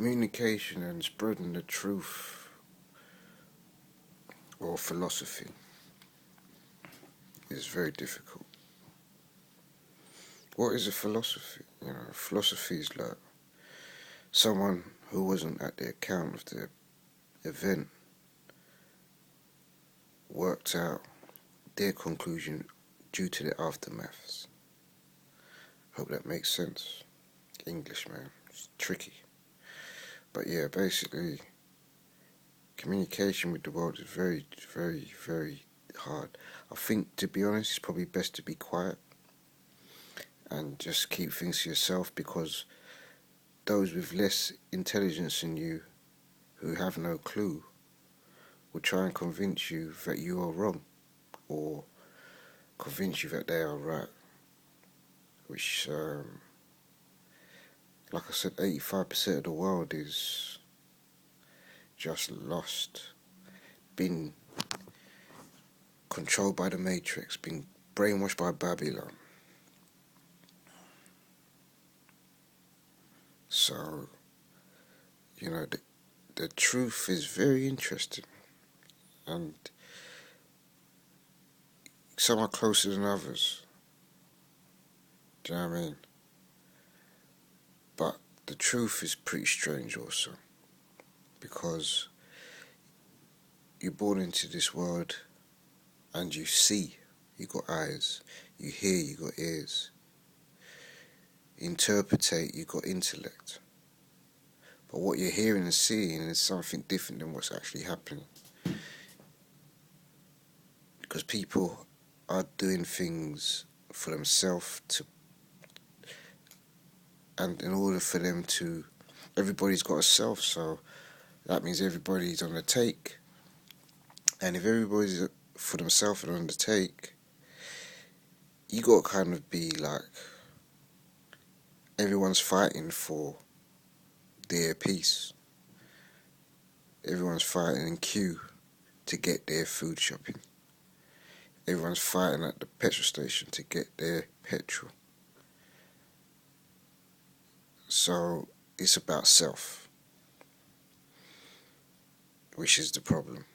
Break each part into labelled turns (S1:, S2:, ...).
S1: Communication and spreading the truth or philosophy is very difficult. What is a philosophy? Philosophy is like someone who wasn't at the account of the event worked out their conclusion due to the aftermaths. Hope that makes sense. English, man, it's tricky. But yeah, basically, communication with the world is very, very, very hard. I think, to be honest, it's probably best to be quiet and just keep things to yourself, because those with less intelligence than you, who have no clue, will try and convince you that you are wrong, or convince you that they are right, which, like I said, 85% of the world is just lost, been controlled by the Matrix, been brainwashed by Babylon. So, the truth is very interesting, and some are closer than others. Do you know what I mean? But the truth is pretty strange also, because you're born into this world and you see, you got eyes, you hear, you got ears, interpretate, you got intellect. But what you're hearing and seeing is something different than what's actually happening. Because people are doing things for themselves and in order for them to, everybody's got a self, so that means everybody's on the take. And if everybody's for themselves and on the take, you got to kind of be like, everyone's fighting for their piece. Everyone's fighting in queue to get their food shopping. Everyone's fighting at the petrol station to get their petrol. So it's about self, which is the problem,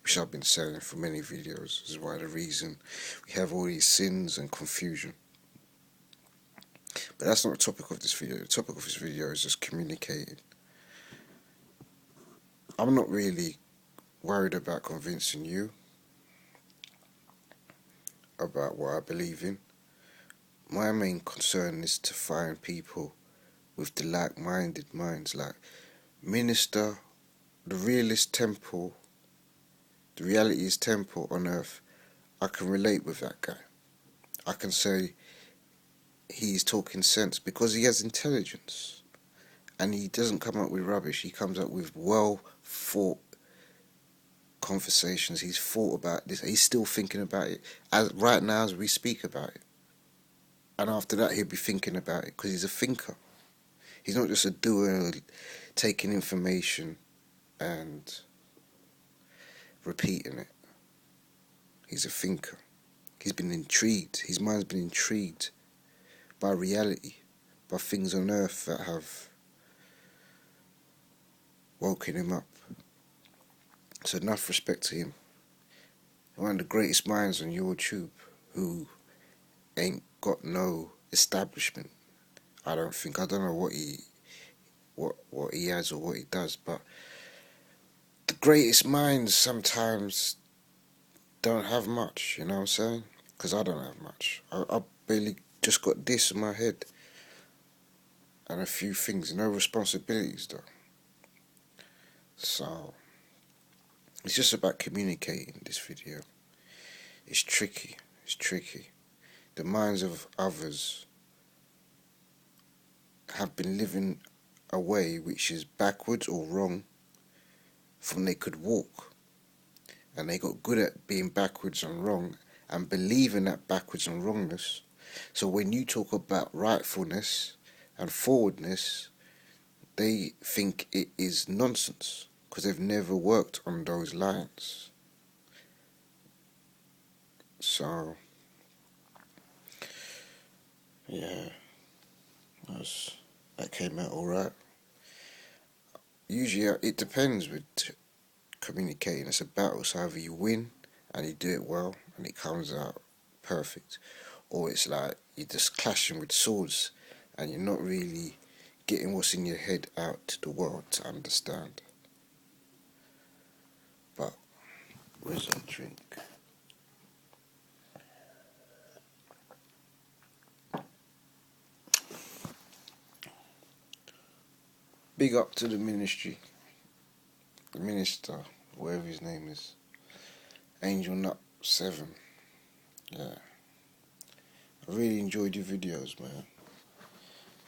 S1: which I've been saying for many videos. This is why the reason we have all these sins and confusion. But that's not the topic of this video. The topic of this video is just communicating. I'm not really worried about convincing you about what I believe in. My main concern is to find people with the like-minded minds, like Minister, the realist temple, the reality's temple on earth. I can relate with that guy. I can say he's talking sense because he has intelligence, and he doesn't come up with rubbish. He comes up with well thought conversations. He's thought about this. He's still thinking about it right now as we speak about it, and after that he'll be thinking about it because he's a thinker. He's not just a doer taking information and repeating it. He's a thinker. He's been intrigued. His mind's been intrigued by reality, by things on earth that have woken him up. So enough respect to him. One of the greatest minds on YouTube who ain't got no establishment. I don't know what he has or what he does, but the greatest minds sometimes don't have much, you know what I'm saying? Because I don't have much. I barely just got this in my head and a few things, no responsibilities though. So it's just about communicating this video. It's tricky. The minds of others have been living a way which is backwards or wrong from they could walk. And they got good at being backwards and wrong and believing that backwards and wrongness. So when you talk about rightfulness and forwardness, they think it is nonsense because they've never worked on those lines. So, yeah, that came out alright. usually it depends with communicating. It's a battle, so either you win and you do it well and it comes out perfect, or it's like you're just clashing with swords and you're not really getting what's in your head out to the world to understand. But where's that drink? Big up to the ministry, the minister, whatever his name is, Angel Nut 7. Yeah, I really enjoyed your videos, man.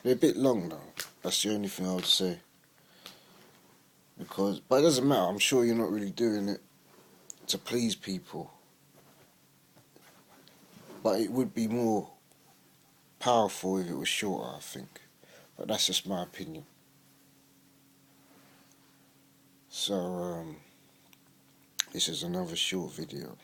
S1: They're a bit long though. That's the only thing I would say. But it doesn't matter. I'm sure you're not really doing it to please people. But it would be more powerful if it was shorter, I think. But that's just my opinion. So, this is another short video.